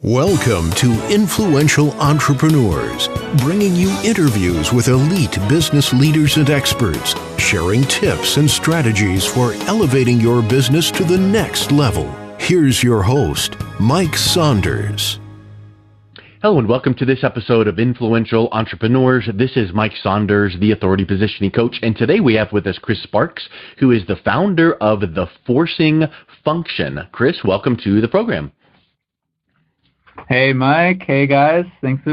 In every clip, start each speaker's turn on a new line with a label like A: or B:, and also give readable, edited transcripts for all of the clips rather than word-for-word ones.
A: Welcome to Influential Entrepreneurs, bringing you interviews with elite business leaders and experts, sharing tips and strategies for elevating your business to the next level. Here's your host, Mike Saunders.
B: Hello and welcome to this episode of Influential Entrepreneurs. This is Mike Saunders, the Authority Positioning Coach, and today we have with us Chris Sparks, who is the founder of the Forcing Function. Chris, welcome to the program.
C: Hey, Mike. Hey, guys. Thanks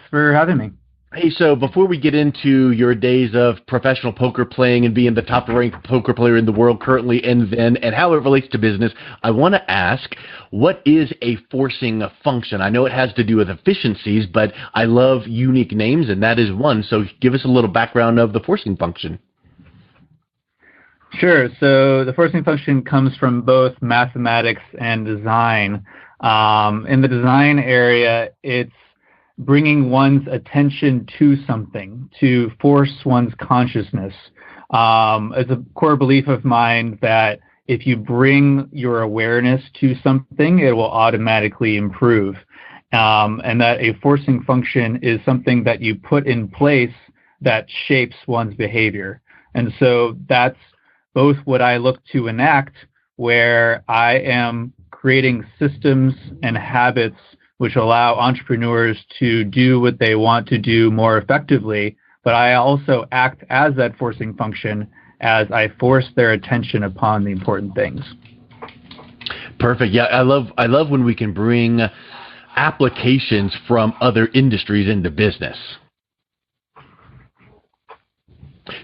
C: for having me.
B: Hey, so before we get into your days of professional poker playing and being the top-ranked poker player in the world currently and then, and how it relates to business, I want to ask, what is a forcing function? I know it has to do with efficiencies, but I love unique names, and that is one. So give us a little background of the forcing function.
C: Sure. So the forcing function comes from both mathematics and design. In the design area, it's bringing one's attention to something, to force one's consciousness. It's a core belief of mine that if you bring your awareness to something, it will automatically improve. And that a forcing function is something that you put in place that shapes one's behavior. And so that's both what I look to enact, where I am creating systems and habits which allow entrepreneurs to do what they want to do more effectively, but I also act as that forcing function as I force their attention upon the important things.
B: Perfect. Yeah, I love when we can bring applications from other industries into business.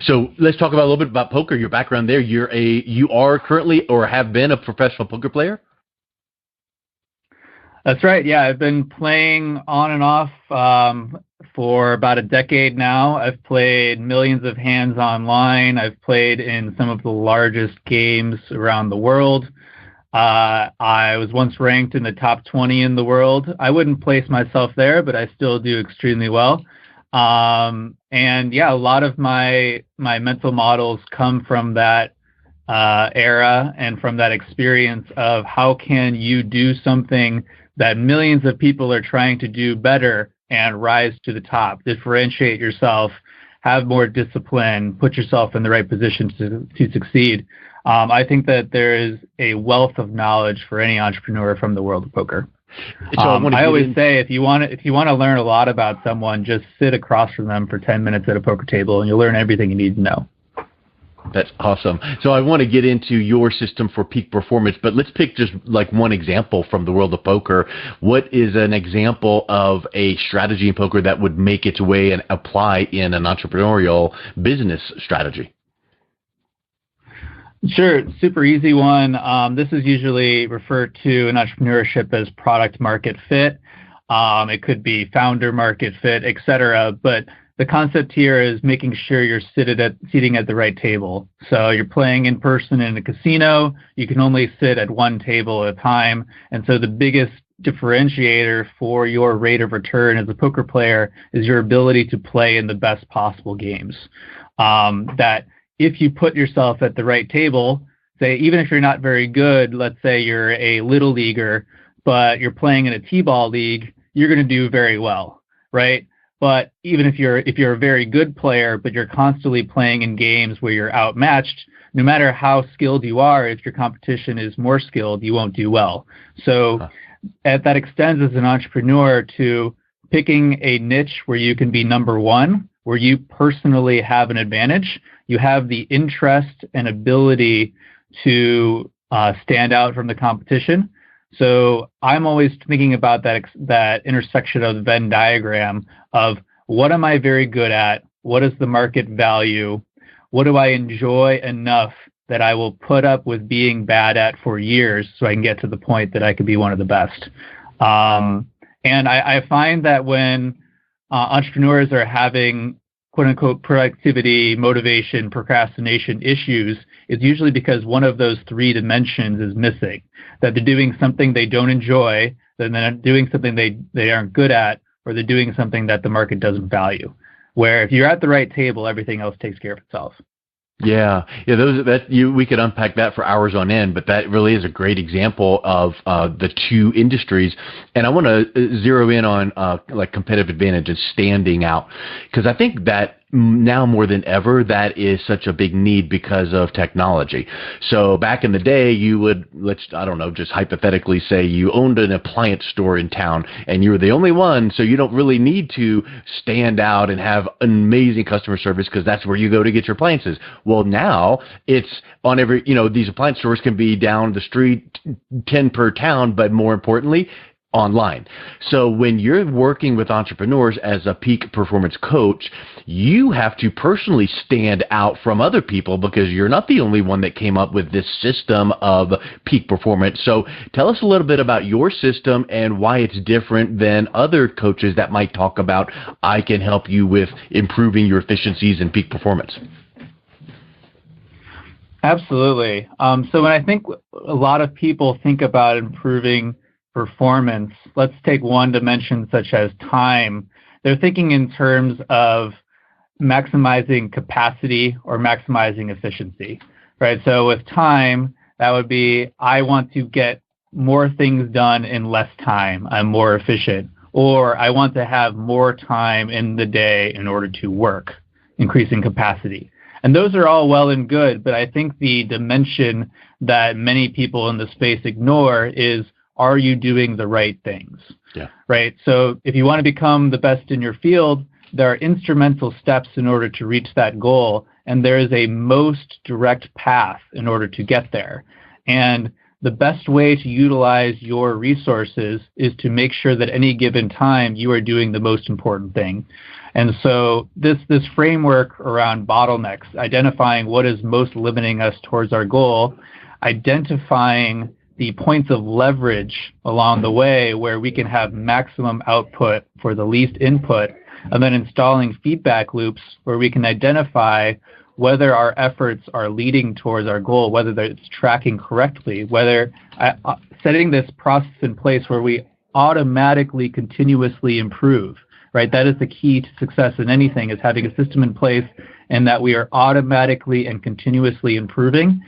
B: So let's talk about a little bit about poker, your background there. You are currently or have been a professional poker player?
C: That's right. Yeah, I've been playing on and off for about a decade now. I've played millions of hands online. I've played in some of the largest games around the world. I was once ranked in the top 20 in the world. I wouldn't place myself there, but I still do extremely well. And yeah, a lot of my mental models come from that era and from that experience of how can you do something that millions of people are trying to do better and rise to the top, differentiate yourself, have more discipline, put yourself in the right position to succeed. I think that there is a wealth of knowledge for any entrepreneur from the world of poker. So I always say, if you want to learn a lot about someone, just sit across from them for 10 minutes at a poker table, and you'll learn everything you need to know.
B: That's awesome. So I want to get into your system for peak performance, but let's pick just like one example from the world of poker. What is an example of a strategy in poker that would make its way and apply in an entrepreneurial business strategy?
C: Sure. Super easy one. This is usually referred to in entrepreneurship as product market fit. It could be founder market fit, etc. But the concept here is making sure you're sitting at the right table. So you're playing in person in a casino. You can only sit at one table at a time. And so the biggest differentiator for your rate of return as a poker player is your ability to play in the best possible games. That if you put yourself at the right table, say, even if you're not very good, let's say you're a little leaguer, but you're playing in a T-ball league, you're going to do very well, right? But even if you're a very good player, but you're constantly playing in games where you're outmatched, no matter how skilled you are, if your competition is more skilled, you won't do well. So that extends as an entrepreneur to picking a niche where you can be number one, where you personally have an advantage. You have the interest and ability to stand out from the competition. So I'm always thinking about that intersection of the Venn diagram of what am I very good at? What is the market value? What do I enjoy enough that I will put up with being bad at for years so I can get to the point that I could be one of the best? And I find that when entrepreneurs are having quote unquote productivity, motivation, procrastination issues, it's usually because one of those three dimensions is missing. That they're doing something they don't enjoy, then they're doing something they aren't good at, or they're doing something that the market doesn't value. Where if you're at the right table, everything else takes care of itself.
B: We could unpack that for hours on end, but that really is a great example of the two industries. And I want to zero in on like competitive advantage and standing out, because I think that now more than ever, that is such a big need because of technology. So back in the day, you would, just hypothetically say you owned an appliance store in town and you were the only one, so you don't really need to stand out and have amazing customer service because that's where you go to get your appliances. Well, now it's on every, these appliance stores can be down the street, 10 per town, but more importantly, online. So when you're working with entrepreneurs as a peak performance coach, you have to personally stand out from other people because you're not the only one that came up with this system of peak performance. So tell us a little bit about your system and why it's different than other coaches that might talk about, I can help you with improving your efficiencies and peak performance.
C: Absolutely. So when I think a lot of people think about improving performance, let's take one dimension such as time. They're thinking in terms of maximizing capacity or maximizing efficiency, right? So with time, that would be, I want to get more things done in less time. I'm more efficient. Or I want to have more time in the day in order to work, increasing capacity. And those are all well and good, but I think the dimension that many people in the space ignore is, are you doing the right things? Yeah. Right? So if you want to become the best in your field, there are instrumental steps in order to reach that goal, and there is a most direct path in order to get there. And the best way to utilize your resources is to make sure that any given time you are doing the most important thing. And so this framework around bottlenecks, identifying what is most limiting us towards our goal, identifying the points of leverage along the way where we can have maximum output for the least input, and then installing feedback loops where we can identify whether our efforts are leading towards our goal, whether it's tracking correctly, whether setting this process in place where we automatically continuously improve, right? That is the key to success in anything, is having a system in place and that we are automatically and continuously improving.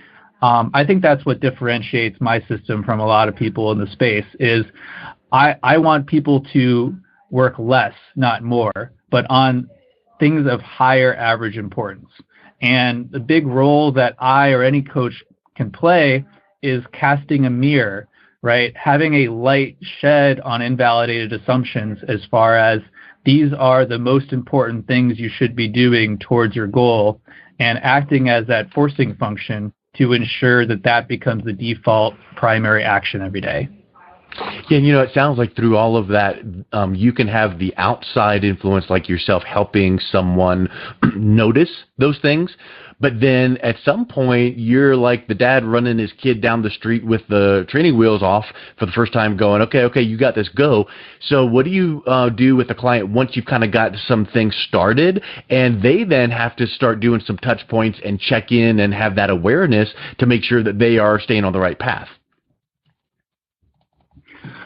C: I think that's what differentiates my system from a lot of people in the space is I want people to work less, not more, but on things of higher average importance. And the big role that I or any coach can play is casting a mirror, right? Having a light shed on invalidated assumptions as far as these are the most important things you should be doing towards your goal, and acting as that forcing function to ensure that that becomes the default primary action every day.
B: Yeah, and it sounds like through all of that, you can have the outside influence like yourself helping someone notice those things. But then at some point, you're like the dad running his kid down the street with the training wheels off for the first time going, okay, you got this, go. So what do you do with the client once you've kind of got some things started, and they then have to start doing some touch points and check in and have that awareness to make sure that they are staying on the right path?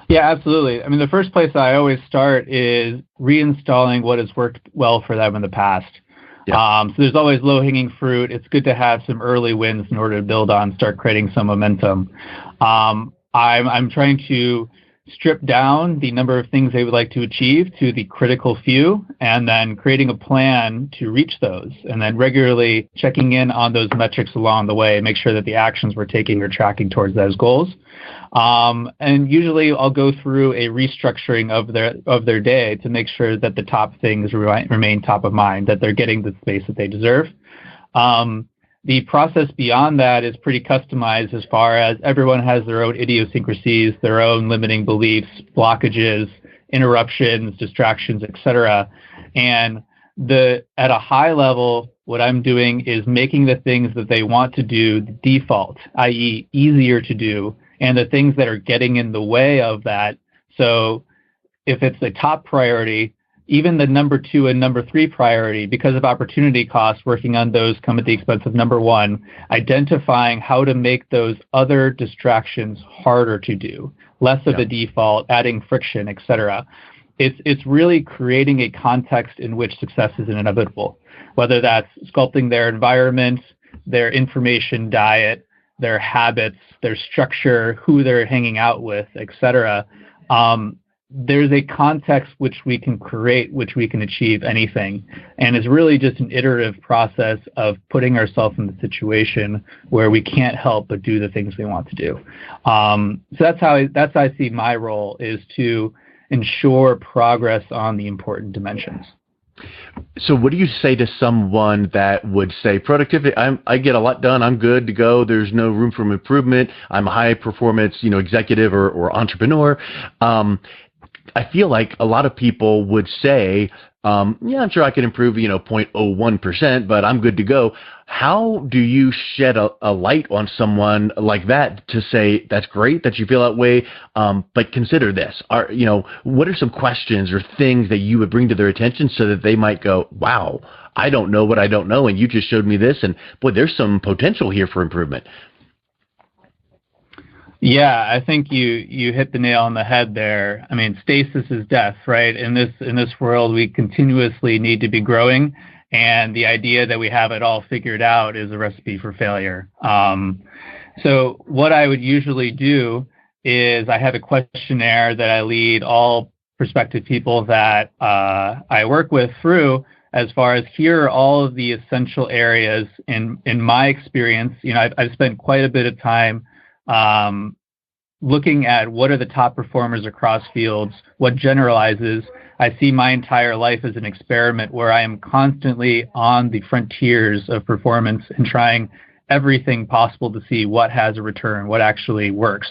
C: Yeah, absolutely. I mean, the first place I always start is reinstalling what has worked well for them in the past. Yeah. So there's always low-hanging fruit. It's good to have some early wins in order to build on, start creating some momentum. I'm trying to strip down the number of things they would like to achieve to the critical few, and then creating a plan to reach those, and then regularly checking in on those metrics along the way, make sure that the actions we're taking are tracking towards those goals. And usually I'll go through a restructuring of their day to make sure that the top things remain top of mind, that they're getting the space that they deserve. The process beyond that is pretty customized as far as everyone has their own idiosyncrasies, their own limiting beliefs, blockages, interruptions, distractions, etc. And at a high level, what I'm doing is making the things that they want to do the default, i.e. easier to do, and the things that are getting in the way of that. So if it's a top priority, even the number 2 and number 3 priority, because of opportunity costs, working on those come at the expense of number 1, identifying how to make those other distractions harder to do, less of a default, adding friction, etc. It's really creating a context in which success is inevitable, whether that's sculpting their environment, their information diet, their habits, their structure, who they're hanging out with, etc. There's a context which we can create, which we can achieve anything. And it's really just an iterative process of putting ourselves in the situation where we can't help but do the things we want to do. So that's how I see my role, is to ensure progress on the important dimensions.
B: So what do you say to someone that would say, productivity, I get a lot done, I'm good to go, there's no room for improvement, I'm a high performance, executive or entrepreneur. I feel like a lot of people would say, yeah, I'm sure I can improve, 0.01%, but I'm good to go. How do you shed a light on someone like that to say, that's great that you feel that way, but consider this? What are some questions or things that you would bring to their attention so that they might go, wow, I don't know what I don't know, and you just showed me this, and boy, there's some potential here for improvement.
C: Yeah, I think you hit the nail on the head there. I mean, stasis is death, right? In this world, we continuously need to be growing, and the idea that we have it all figured out is a recipe for failure. So what I would usually do is I have a questionnaire that I lead all prospective people that I work with through, as far as here are all of the essential areas in my experience. I've spent quite a bit of time looking at what are the top performers across fields, what generalizes. I see my entire life as an experiment where I am constantly on the frontiers of performance and trying everything possible to see what has a return, what actually works.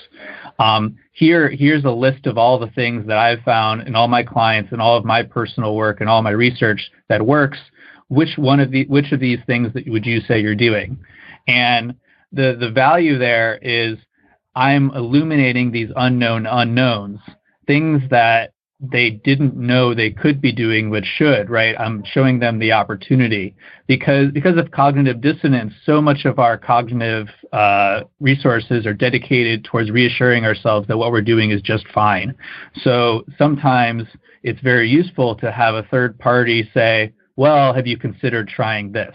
C: Here's a list of all the things that I've found in all my clients and all of my personal work and all my research that works. Which of these things that would you say you're doing? And the value there is I'm illuminating these unknown unknowns, things that they didn't know they could be doing, but should, right? I'm showing them the opportunity because of cognitive dissonance. So much of our cognitive resources are dedicated towards reassuring ourselves that what we're doing is just fine. So sometimes it's very useful to have a third party say, well, have you considered trying this?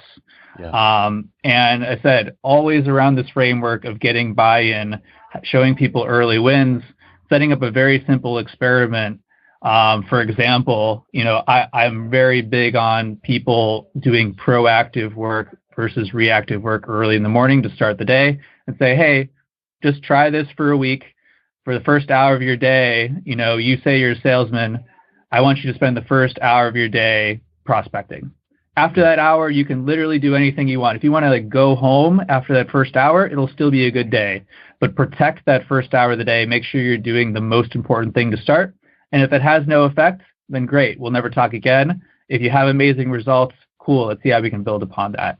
C: Yeah. And I said, always around this framework of getting buy-in, showing people early wins, setting up a very simple experiment. For example, I'm very big on people doing proactive work versus reactive work early in the morning to start the day, and say, hey, just try this for a week. For the first hour of your day, you say you're a salesman. I want you to spend the first hour of your day prospecting. After that hour, you can literally do anything you want. If you want to go home after that first hour, it'll still be a good day. But protect that first hour of the day. Make sure you're doing the most important thing to start. And if it has no effect, then great. We'll never talk again. If you have amazing results, cool. Let's see how we can build upon that.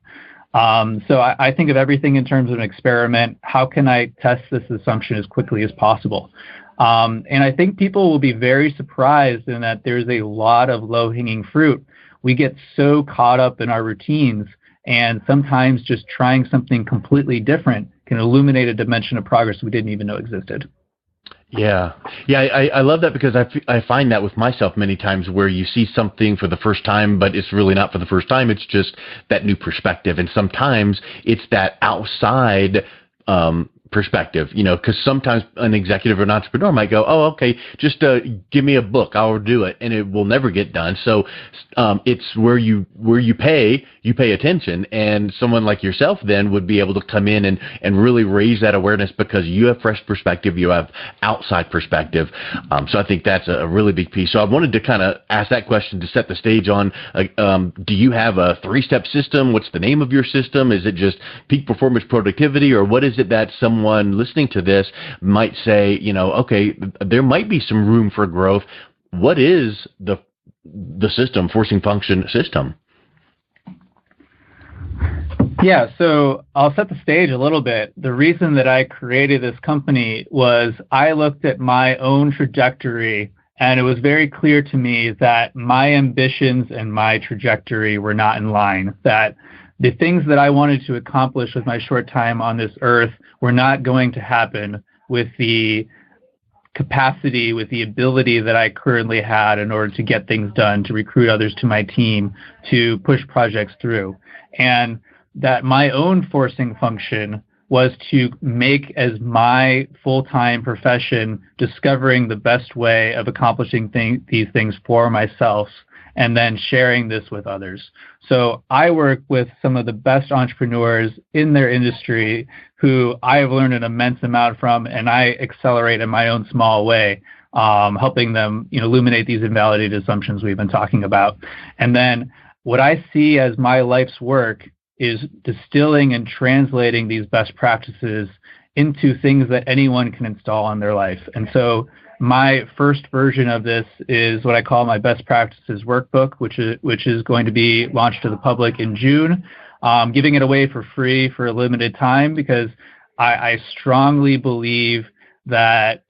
C: So I think of everything in terms of an experiment. How can I test this assumption as quickly as possible? And I think people will be very surprised in that there's a lot of low-hanging fruit. We get so caught up in our routines, and sometimes just trying something completely different can illuminate a dimension of progress we didn't even know existed.
B: Yeah. I love that because I find that with myself many times where you see something for the first time, but it's really not for the first time. It's just that new perspective. And sometimes it's that outside perspective, because sometimes an executive or an entrepreneur might go, oh, okay, just give me a book, I'll do it, and it will never get done. So it's where you pay attention, and someone like yourself then would be able to come in and really raise that awareness because you have fresh perspective, you have outside perspective. So I think that's a really big piece. So I wanted to kind of ask that question to set the stage on, do you have a 3-step system? What's the name of your system? Is it just peak performance productivity, or what is it that someone listening to this might say, okay, there might be some room for growth. What is the system, forcing function system?
C: Yeah, so I'll set the stage a little bit. The reason that I created this company was I looked at my own trajectory, and it was very clear to me that my ambitions and my trajectory were not in line, that the things that I wanted to accomplish with my short time on this earth were not going to happen with the capacity, with the ability that I currently had in order to get things done, to recruit others to my team, to push projects through. And that my own forcing function was to make as my full-time profession discovering the best way of accomplishing these things for myself and then sharing this with others. So I work with some of the best entrepreneurs in their industry who I have learned an immense amount from, and I accelerate in my own small way, helping them illuminate these invalidated assumptions we've been talking about. And then what I see as my life's work is distilling and translating these best practices into things that anyone can install in their life. And so my first version of this is what I call my best practices workbook, which is going to be launched to the public in June, giving it away for free for a limited time, because I strongly believe that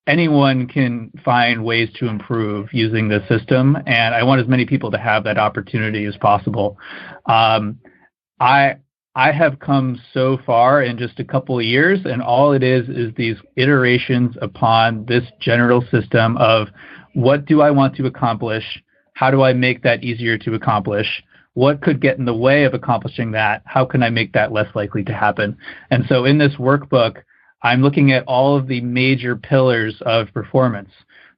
C: anyone can find ways to improve using this system, and I want as many people to have that opportunity as possible. I have come so far in just a couple of years, and all it is these iterations upon this general system of what do I want to accomplish? How do I make that easier to accomplish? What could get in the way of accomplishing that? How can I make that less likely to happen? And so in this workbook, I'm looking at all of the major pillars of performance.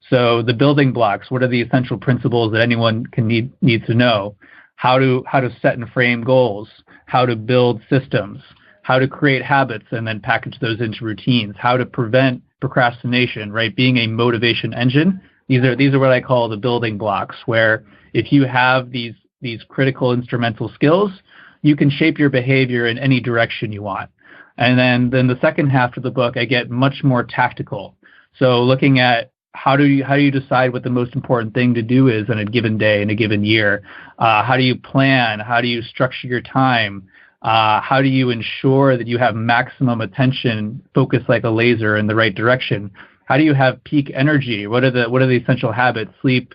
C: So the building blocks, what are the essential principles that anyone can need to know? How to set and frame goals, how to build systems, how to create habits and then package those into routines, how to prevent procrastination, right? Being a motivation engine. These are what I call the building blocks, where if you have these critical instrumental skills, you can shape your behavior in any direction you want. And then the second half of the book, I get much more tactical. So looking at how do you decide what the most important thing to do is in a given day, in a given year? How do you plan? How do you structure your time? How do you ensure that you have maximum attention, focus like a laser in the right direction? How do you have peak energy? What are the essential habits, sleep,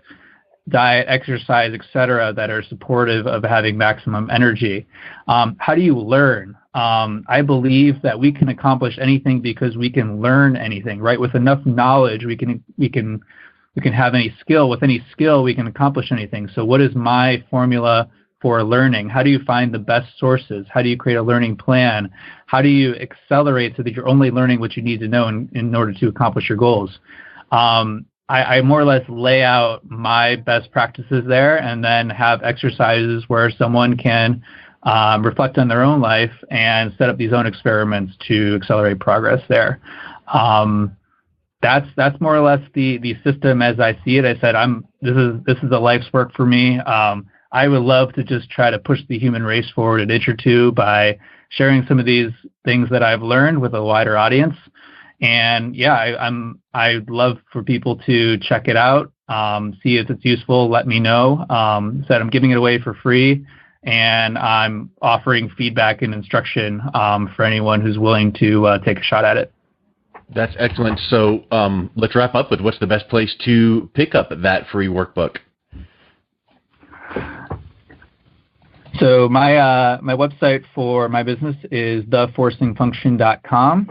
C: diet, exercise, etc., that are supportive of having maximum energy? How do you learn? I believe that we can accomplish anything because we can learn anything, right? With enough knowledge, we can have any skill. With any skill, we can accomplish anything. So what is my formula for learning? How do you find the best sources? How do you create a learning plan? How do you accelerate so that you're only learning what you need to know in order to accomplish your goals? I more or less lay out my best practices there, and then have exercises where someone can reflect on their own life and set up these own experiments to accelerate progress there. That's more or less the system as I see it. I said this is a life's work for me. I would love to just try to push the human race forward an inch or two by sharing some of these things that I've learned with a wider audience. And yeah, I'd love for people to check it out, see if it's useful. Let me know. Said I'm giving it away for free, and I'm offering feedback and instruction for anyone who's willing to take a shot at it.
B: That's excellent. So let's wrap up with what's the best place to pick up that free workbook.
C: So my website for my business is theforcingfunction.com.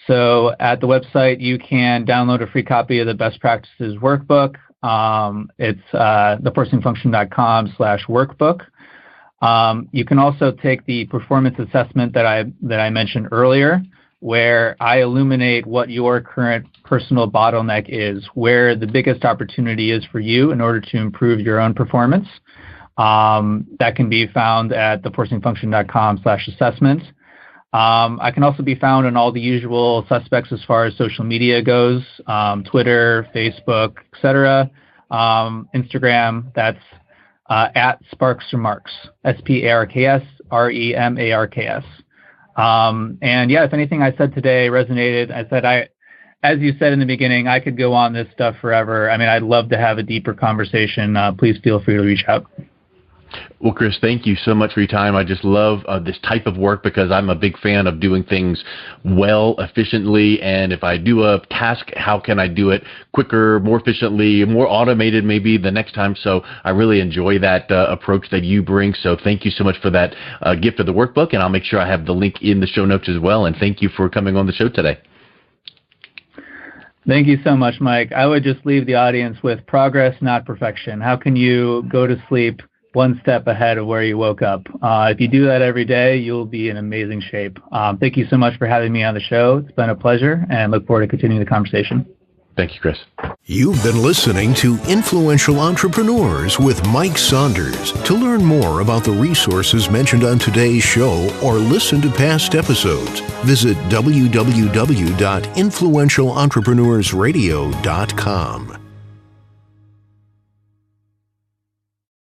C: So at the website, you can download a free copy of the Best Practices Workbook. It's theforcingfunction.com/workbook. You can also take the performance assessment that I mentioned earlier, where I illuminate what your current personal bottleneck is, where the biggest opportunity is for you in order to improve your own performance. That can be found at theforcingfunction.com/assessment. I can also be found on all the usual suspects as far as social media goes, Twitter, Facebook, etc. Instagram, that's at Sparks Remarks, SPARKS, and yeah, if anything I said today resonated, as you said in the beginning, I could go on this stuff forever. I mean, I'd love to have a deeper conversation. Please feel free to reach out.
B: Well, Chris, thank you so much for your time. I just love this type of work because I'm a big fan of doing things well, efficiently, and if I do a task, how can I do it quicker, more efficiently, more automated maybe the next time? So I really enjoy that approach that you bring. So thank you so much for that gift of the workbook, and I'll make sure I have the link in the show notes as well. And thank you for coming on the show today.
C: Thank you so much, Mike. I would just leave the audience with progress, not perfection. How can you go to sleep one step ahead of where you woke up. If you do that every day, you'll be in amazing shape. Thank you so much for having me on the show. It's been a pleasure, and look forward to continuing the conversation.
B: Thank you, Chris.
A: You've been listening to Influential Entrepreneurs with Mike Saunders. To learn more about the resources mentioned on today's show or listen to past episodes, visit www.influentialentrepreneurssradio.com.